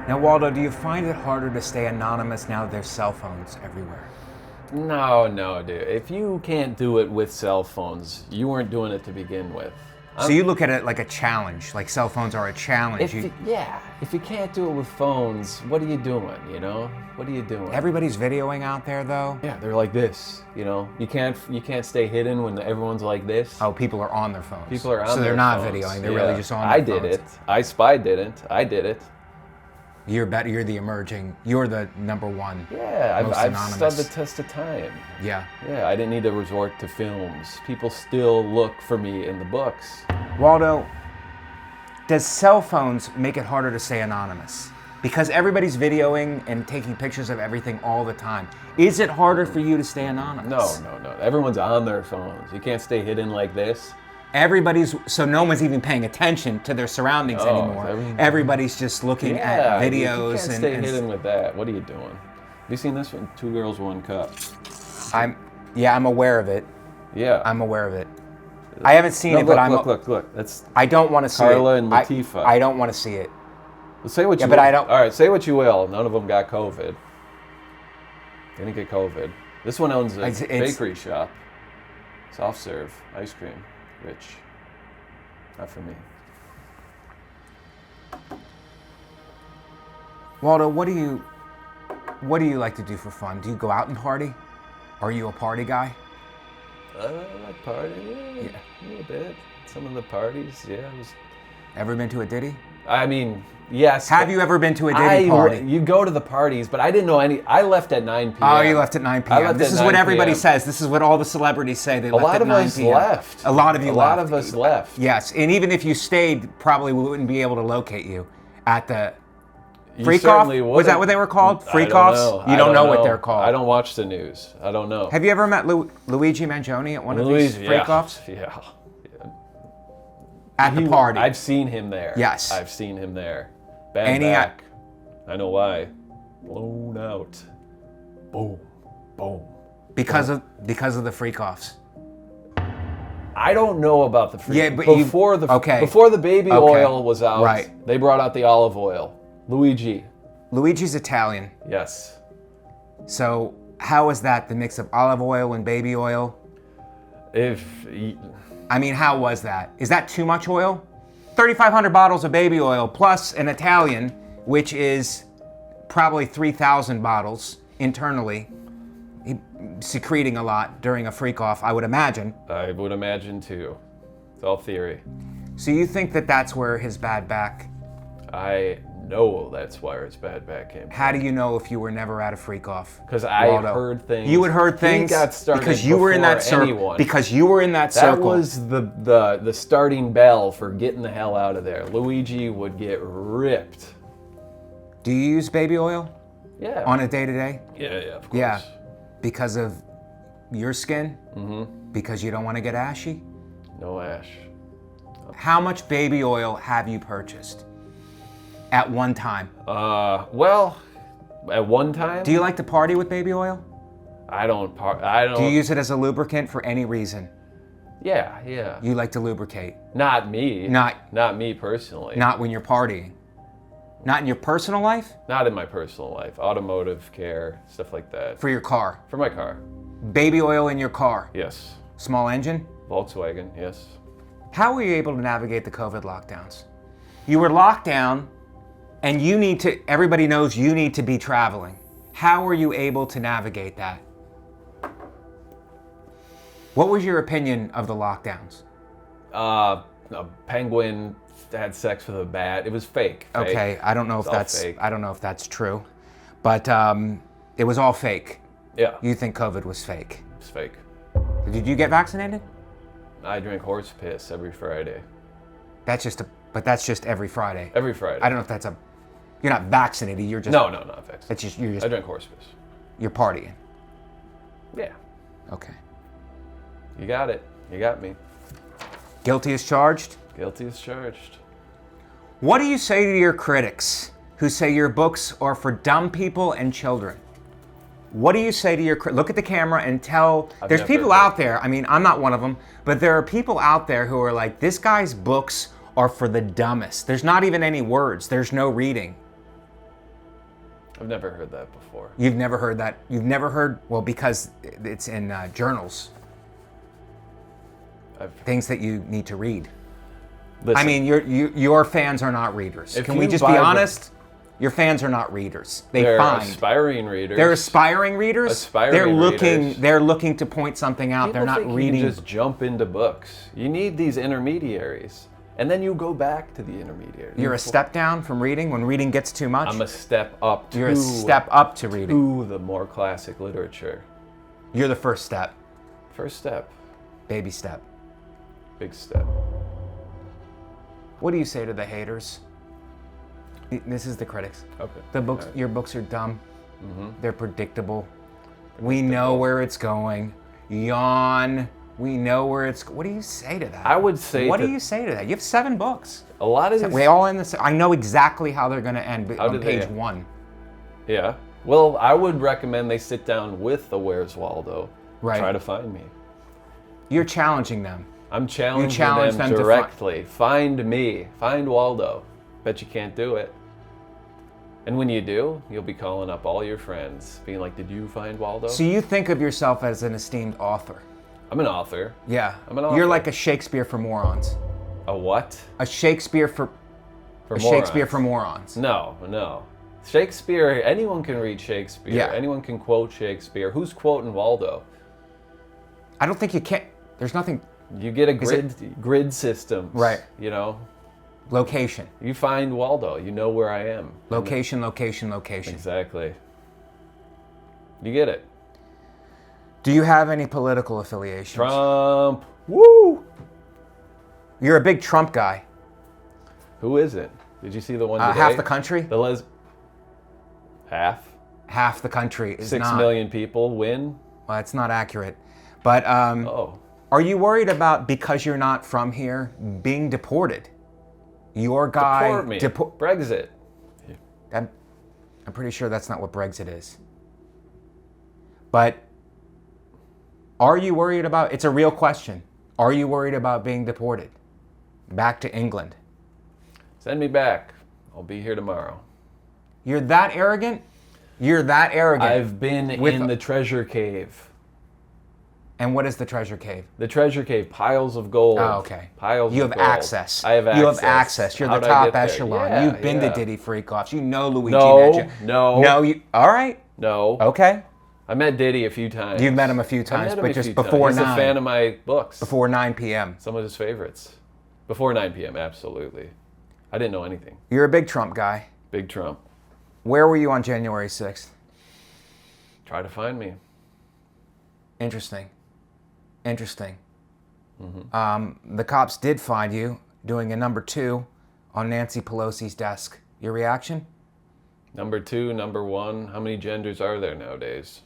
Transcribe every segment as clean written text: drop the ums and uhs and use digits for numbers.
Now, Waldo, do you find it harder to stay anonymous now that there's cell phones everywhere? No, dude. If you can't do it with cell phones, you weren't doing it to begin with. So you look at it like a challenge, like cell phones are a challenge. If you can't do it with phones, what are you doing, you know? What are you doing? Everybody's videoing out there, though. Yeah, they're like this, you know? You can't stay hidden when everyone's like this. Oh, people are on their phones. People are on their phones. So they're not videoing, they're really just on their phones. I did it. I Spy didn't. I did it. You're the emerging, you're the number one. Yeah, I've stood the test of time. Yeah. Yeah, I didn't need to resort to films. People still look for me in the books. Waldo, does cell phones make it harder to stay anonymous? Because everybody's videoing and taking pictures of everything all the time. Is it harder for you to stay anonymous? No. Everyone's on their phones. You can't stay hidden like this. So no one's even paying attention to their surroundings anymore. Everybody's just looking at videos. You can't stay hidden with that. What are you doing? Have you seen this one? 2 Girls, 1 Cup. I'm aware of it. Yeah. I'm aware of it. I haven't seen it, but Look. That's I don't want to see Carla it. and Latifah. I don't want to see it. Well, say what you will. But I don't. All right, say what you will. None of them got COVID. They didn't get COVID. This one owns a bakery shop. Soft serve, ice cream. Rich. Not for me. Waldo, what do you like to do for fun? Do you go out and party? Are you a party guy? I like partying, yeah, a little bit. Some of the parties, yeah. Ever been to a Diddy? I mean, yes. Have you ever been to a Diddy party? You go to the parties, but I didn't know any. I left at 9 p.m. Oh, you left at 9 p.m. This is what everybody says. This is what all the celebrities say. They left at 9 p.m. A lot of us left. Yes, and even if you stayed, probably we wouldn't be able to locate you at the Freak-Off? Was that what they were called? Freak-Offs? You don't know what they're called. I don't watch the news. I don't know. Have you ever met Luigi Mangione at one of these Freak-Offs? Yeah. At the party. I've seen him there. Yes. I've seen him there. Bad back. I know why. Blown out. Boom. Boom. Because of the Freak-Offs. I don't know about the Freak-Offs. Yeah, but before the baby oil was out, right. They brought out the olive oil. Luigi's Italian. Yes. So how is that, the mix of olive oil and baby oil? How was that? Is that too much oil? 3,500 bottles of baby oil plus an Italian, which is probably 3,000 bottles internally, secreting a lot during a freak-off, I would imagine. I would imagine too. It's all theory. So you think that that's where his bad back... I know that's where his bad back came from. How do you know if you were never at a freak-off? Because I heard things. You had heard things? He got started because you were in that circle. Because you were in that circle. That was the starting bell for getting the hell out of there. Luigi would get ripped. Do you use baby oil? Yeah. On a day-to-day? Yeah, of course. Yeah. Because of your skin? Mm-hmm. Because you don't want to get ashy? No ash. How much baby oil have you purchased? At one time? Well, at one time. Do you like to party with baby oil? I don't. Do you use it as a lubricant for any reason? Yeah. You like to lubricate? Not me. Not me personally. Not when you're partying? Not in your personal life? Not in my personal life. Automotive care, stuff like that. For your car? For my car. Baby oil in your car? Yes. Small engine? Volkswagen, yes. How were you able to navigate the COVID lockdowns? You were locked down, and everybody knows you need to be traveling. How were you able to navigate that? What was your opinion of the lockdowns? A penguin had sex with a bat. It was fake. Okay, I don't know if that's true, but it was all fake. Yeah. You think COVID was fake? It's fake. Did you get vaccinated? I drink horse piss every Friday. That's just every Friday. Every Friday. I don't know if that's you're not vaccinated, you're just... No, not vaccinated. It's just... I drink horse piss. You're partying? Yeah. Okay. You got it. You got me. Guilty as charged? Guilty as charged. What do you say to your critics who say your books are for dumb people and children? What do you say to your... Look at the camera and tell... There's people out there, I'm not one of them, but there are people out there who are like, this guy's books are for the dumbest. There's not even any words. There's no reading. I've never heard that before. You've never heard that? You've never heard? Well, because it's in journals. Things that you need to read. Listen, I mean, your fans are not readers. Can we just be honest? Your fans are not readers. They're aspiring readers. They're aspiring readers. Readers. They're looking to point something out. They're not reading. You just jump into books. You need these intermediaries, and then you go back to the intermediary. You're a step down from reading when reading gets too much. I'm a step up. You're a step up to reading. To the more classic literature. You're the first step. First step. Baby step. Big step. What do you say to the haters? This is the critics. Okay. The books, your books are dumb. Mm-hmm. They're predictable. We know where it's going. Yawn. We know where it's. What do you say to that? I would say. What do you say to that? You have 7 books. A lot of these. We all in this. I know exactly how they're going to end on page 1. Yeah. Well, I would recommend they sit down with the Where's Waldo. Right. Try to find me. You're challenging them. I'm challenging them directly. Find me. Find Waldo. Bet you can't do it. And when you do, you'll be calling up all your friends, being like, did you find Waldo? So you think of yourself as an esteemed author? I'm an author. Yeah. I'm an author. You're like a Shakespeare for morons. A what? A Shakespeare for morons. Shakespeare for morons. No. Shakespeare, anyone can read Shakespeare. Yeah. Anyone can quote Shakespeare. Who's quoting Waldo? I don't think you can. There's nothing. You get a grid system. Right. You know? Location. You find Waldo. You know where I am. Location. Exactly. You get it. Do you have any political affiliations? Trump. Woo! You're a big Trump guy. Who isn't? Did you see the one today? Half the country? Half? Half the country is 6 million people win? Well, that's not accurate. But are you worried about, because you're not from here, being deported? Your guy... Deport me. Brexit. I'm pretty sure that's not what Brexit is. But are you worried about... It's a real question. Are you worried about being deported? Back to England? Send me back. I'll be here tomorrow. You're that arrogant? You're that arrogant. I've been in the treasure cave. And what is the treasure cave? The treasure cave, piles of gold. Oh, okay. Piles of gold. You have access. I have access. You have access. You're the top echelon. Yeah, You've been to Diddy Freak-Offs. You know Luigi No. All right. No. Okay. I met Diddy a few times. You've met him a few times, but just before 9. He's a fan of my books. Before 9 p.m. Some of his favorites. Before 9 p.m., absolutely. I didn't know anything. You're a big Trump guy. Big Trump. Where were you on January 6th? Try to find me. Interesting. Mm-hmm. The cops did find you doing a number 2 on Nancy Pelosi's desk. Your reaction? Number 2, number 1. How many genders are there nowadays?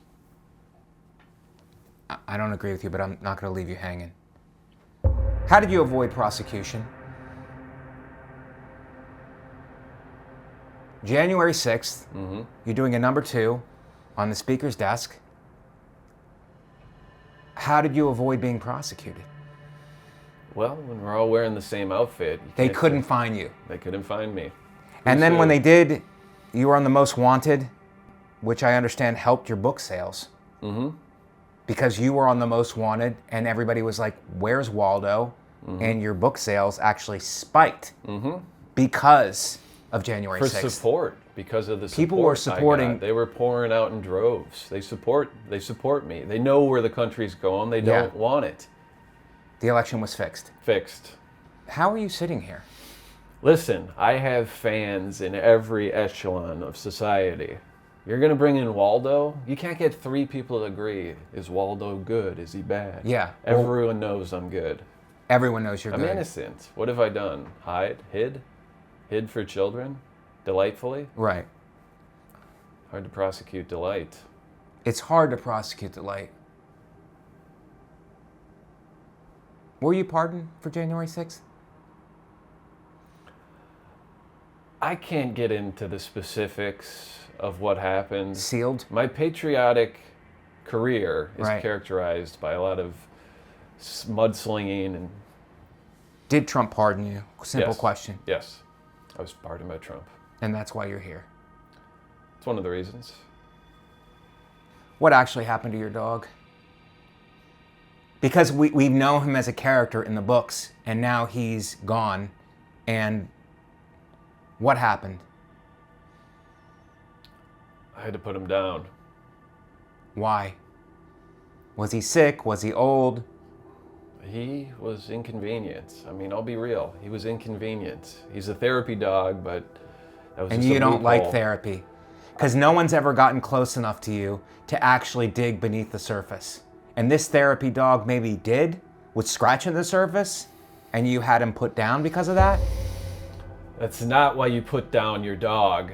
I don't agree with you, but I'm not going to leave you hanging. How did you avoid prosecution? January 6th, You're doing a number 2 on the speaker's desk. How did you avoid being prosecuted? Well, when we're all wearing the same outfit. They couldn't find you. They couldn't find me. And then when they did, you were on the Most Wanted, which I understand helped your book sales. Mm-hmm. Because you were on the Most Wanted, and everybody was like, where's Waldo? Mm-hmm. And your book sales actually spiked because of January 6th. For support, because of the support. People were supporting. They were pouring out in droves. They support me. They know where the country's going. They don't want it. The election was fixed. Fixed. How are you sitting here? Listen, I have fans in every echelon of society. You're going to bring in Waldo? You can't get 3 people to agree. Is Waldo good? Is he bad? Yeah. Everyone knows I'm good. Everyone knows you're good. I'm innocent. What have I done? Hid for children? Delightfully? Right. Hard to prosecute delight. It's hard to prosecute delight. Were you pardoned for January 6th? I can't get into the specifics of what happened. Sealed? My patriotic career is characterized by a lot of mudslinging and... Did Trump pardon you? Simple question. Yes. I was pardoned by Trump. And that's why you're here. That's one of the reasons. What actually happened to your dog? Because we know him as a character in the books, and now he's gone. And what happened? I had to put him down. Why? Was he sick? Was he old? He was inconvenient. I mean, I'll be real. He was inconvenient. He's a therapy dog, but that was And just you a don't like loophole. therapy. Because no one's ever gotten close enough to you to actually dig beneath the surface. And this therapy dog maybe did, with scratching the surface, and you had him put down because of that? That's not why you put down your dog.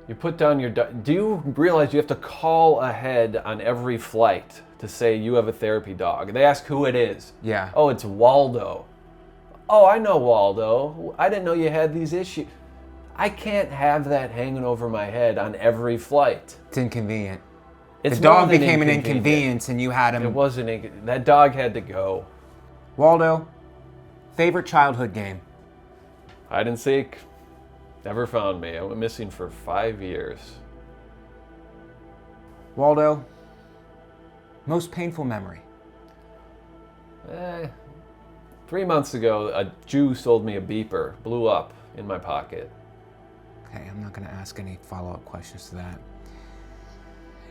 You put down your dog. Do you realize you have to call ahead on every flight to say you have a therapy dog? They ask who it is. Yeah. Oh, it's Waldo. Oh, I know Waldo. I didn't know you had these issues. I can't have that hanging over my head on every flight. It's inconvenient. It's The dog more than became an inconvenient. inconvenience and you had him. It wasn't. That dog had to go. Waldo, favorite childhood game? Hide and seek. Never found me. I went missing for 5 years. Waldo, most painful memory? 3 months ago, a Jew sold me a beeper. Blew up in my pocket. Okay, I'm not going to ask any follow-up questions to that.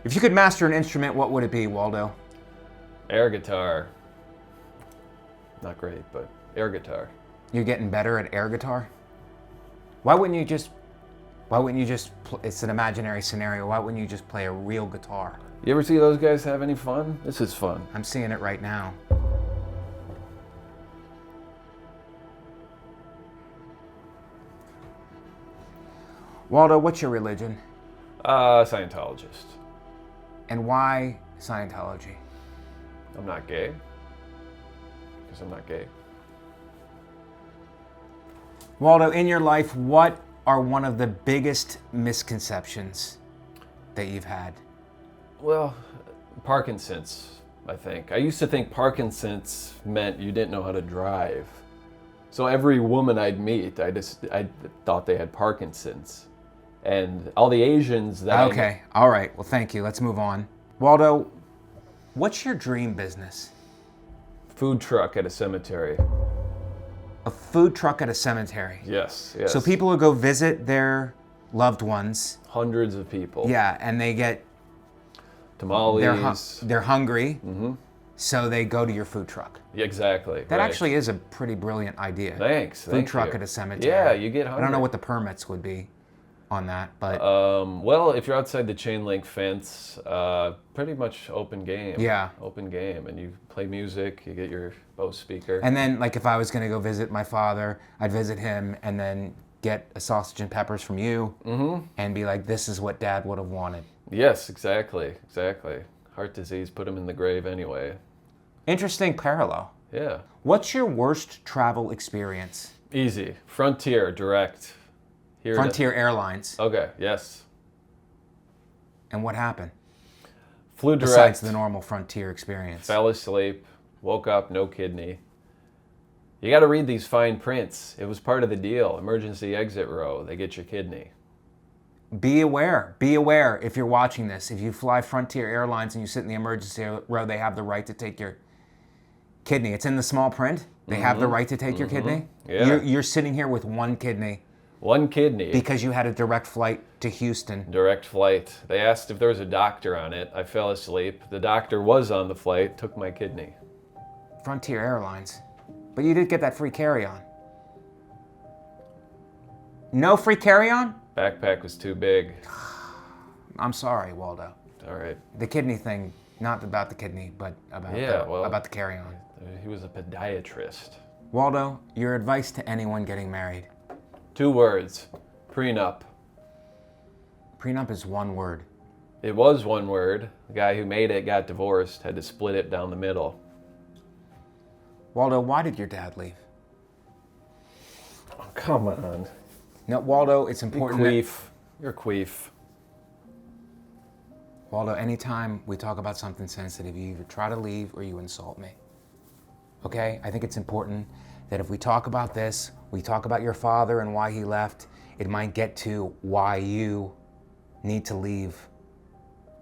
If you could master an instrument, what would it be, Waldo? Air guitar. Not great, but air guitar. You're getting better at air guitar? Why wouldn't you just, it's an imaginary scenario, why wouldn't you just play a real guitar? You ever see those guys have any fun? This is fun. I'm seeing it right now. Waldo, what's your religion? Scientologist. And why Scientology? I'm not gay. Because I'm not gay. Waldo, in your life, what are one of the biggest misconceptions that you've had? Well, Parkinson's, I think. I used to think Parkinson's meant you didn't know how to drive. So every woman I'd meet, I thought they had Parkinson's. And all the Asians that Okay, all right. Well, thank you. Let's move on. Waldo, what's your dream business? Food truck at a cemetery. A food truck at a cemetery. Yes, yes. So people will go visit their loved ones. Hundreds of people. Yeah, and they get Tamales. they're hungry. Mm-hmm. So they go to your food truck. Yeah, exactly. That right. actually is a pretty brilliant idea. Thanks. Food thank truck you. at a cemetery. Yeah, you get hungry. I don't know what the permits would be on that, but well, if you're outside the chain link fence, pretty much open game. Yeah. Open game, and you play music. You get your Bose speaker. and then like if I was gonna go visit my father, I'd visit him and then get a sausage and peppers from you, and be like, "This is what Dad would have wanted." Yes, exactly. Heart disease put him in the grave anyway. Interesting parallel. Yeah. What's your worst travel experience? Easy. Frontier direct. Here to- Frontier Airlines. Okay. Yes. And what happened? Flew direct. Besides the normal Frontier experience. Fell asleep. Woke up. No kidney. You got to read these fine prints. It was part of the deal. Emergency exit row. They get your kidney. Be aware. Be aware if you're watching this. If you fly Frontier Airlines and you sit in the emergency row, they have the right to take your kidney. It's in the small print. They have the right to take your kidney. Yeah. You're sitting here with one kidney One kidney. because you had a direct flight to Houston. Direct flight. They asked if there was a doctor on it. I fell asleep. The doctor was on the flight, took my kidney. Frontier Airlines. But you did get that free carry-on. No free carry-on? Backpack was too big. I'm sorry, Waldo. All right. The kidney thing, not about the kidney, but about the carry-on. He was a podiatrist. Waldo, your advice to anyone getting married. 2 words. Prenup. Prenup is one word. It was 1 word. The guy who made it got divorced, had to split it down the middle. Waldo, why did your dad leave? Oh, come on. No, Waldo, it's important. You're a queef. Waldo, anytime we talk about something sensitive, you either try to leave or you insult me. Okay? I think it's important that if we talk about this, we talk about your father and why he left, it might get to why you need to leave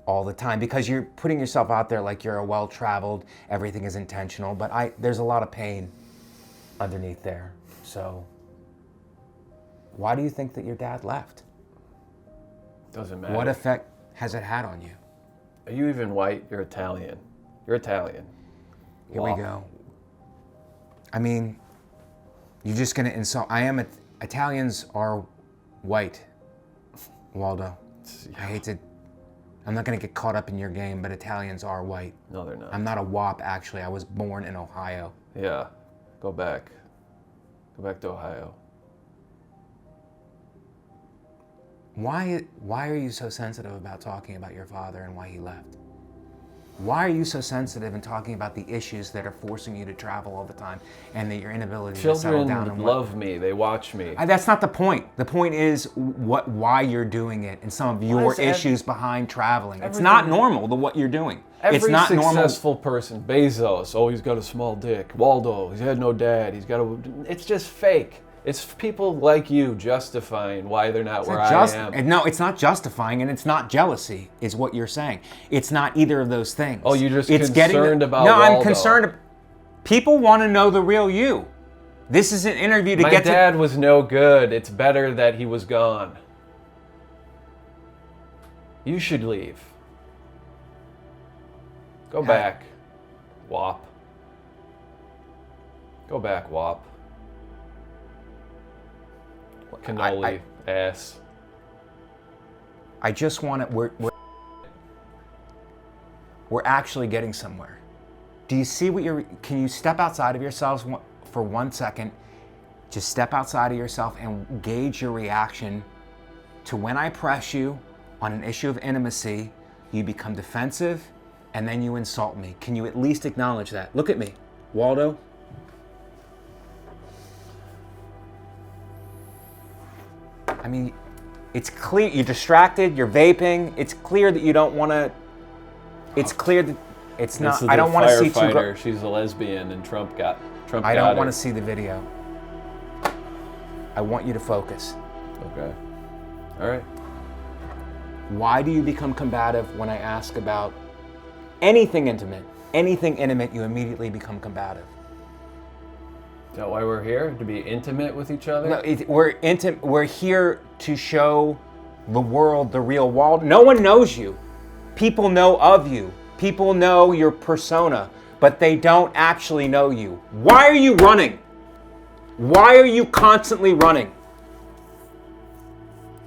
all the time, because you're putting yourself out there like you're a well-traveled, everything is intentional, but there's a lot of pain underneath there. So why do you think that your dad left? Doesn't matter. What effect has it had on you? Are you even white? You're Italian. You're Italian. Here we go. I mean, you're just gonna insult. Italians are white, Waldo. I hate to. I'm not gonna get caught up in your game, but Italians are white. No, they're not. I'm not a WAP, actually. I was born in Ohio. Yeah, go back. Go back to Ohio. Why are you so sensitive about talking about your father and why he left? Why are you so sensitive in talking about the issues that are forcing you to travel all the time and that your inability to settle down? Children love me. They watch me. That's not the point. The point is why you're doing it and some of your issues behind traveling. It's not normal what you're doing. It's not normal. Every successful person, Bezos, oh, he's got a small dick. Waldo, he's had no dad. It's just fake. It's people like you justifying why they're not where I am. No, it's not justifying, and it's not jealousy, is what you're saying. It's not either of those things. Oh, you're just concerned about No, Waldo. I'm concerned. People want to know the real you. This is an interview to My get to... My dad was no good. It's better that he was gone. You should leave. Go back, WAP. Go back, WAP. Cannoli ass. I just want to. We're actually getting somewhere. Do you see what you're? Can you step outside of yourselves for 1 second? Just step outside of yourself and gauge your reaction to when I press you on an issue of intimacy. You become defensive, and then you insult me. Can you at least acknowledge that? Look at me, Waldo. I mean, it's clear you're distracted, you're vaping. It's clear that you don't want to. It's clear that it's not. I don't want to see two. She's a lesbian, and Trump got her. I don't want to see the video. I want you to focus. Okay. All right. Why do you become combative when I ask about anything intimate? Anything intimate, you immediately become combative. Is that why we're here? To be intimate with each other? No, we're intimate. We're here to show the world the real Waldo. No one knows you. People know of you. People know your persona, but they don't actually know you. Why are you running? Why are you constantly running?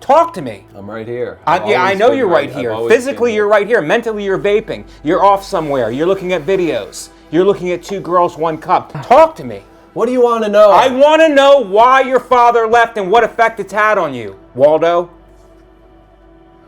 Talk to me. I'm right here. I know you're right here. Physically, you're right here. Mentally, you're vaping. You're off somewhere. You're looking at videos. You're looking at 2 girls, 1 cup. Talk to me. What do you want to know? I want to know why your father left and what effect it's had on you, Waldo.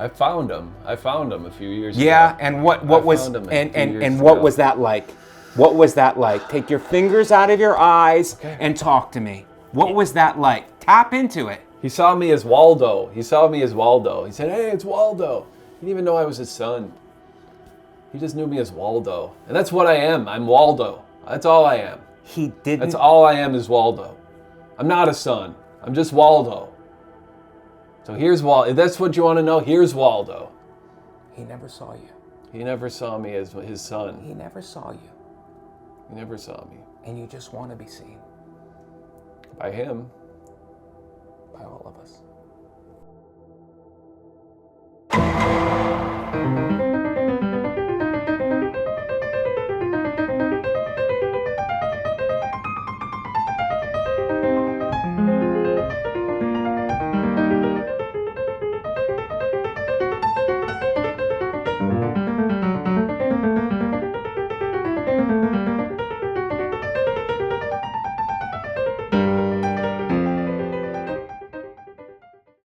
I found him a few years ago. Yeah, and what was what was that like? What was that like? Take your fingers out of your eyes and talk to me. What was that like? Tap into it. He saw me as Waldo. He said, "Hey, it's Waldo." He didn't even know I was his son. He just knew me as Waldo. And that's what I am. I'm Waldo. That's all I am. He didn't. That's all I am is Waldo. I'm not a son. I'm just Waldo. So here's Waldo. If that's what you want to know, here's Waldo. He never saw you. He never saw me as his son. He never saw you. He never saw me. And you just want to be seen. By him. By all of us.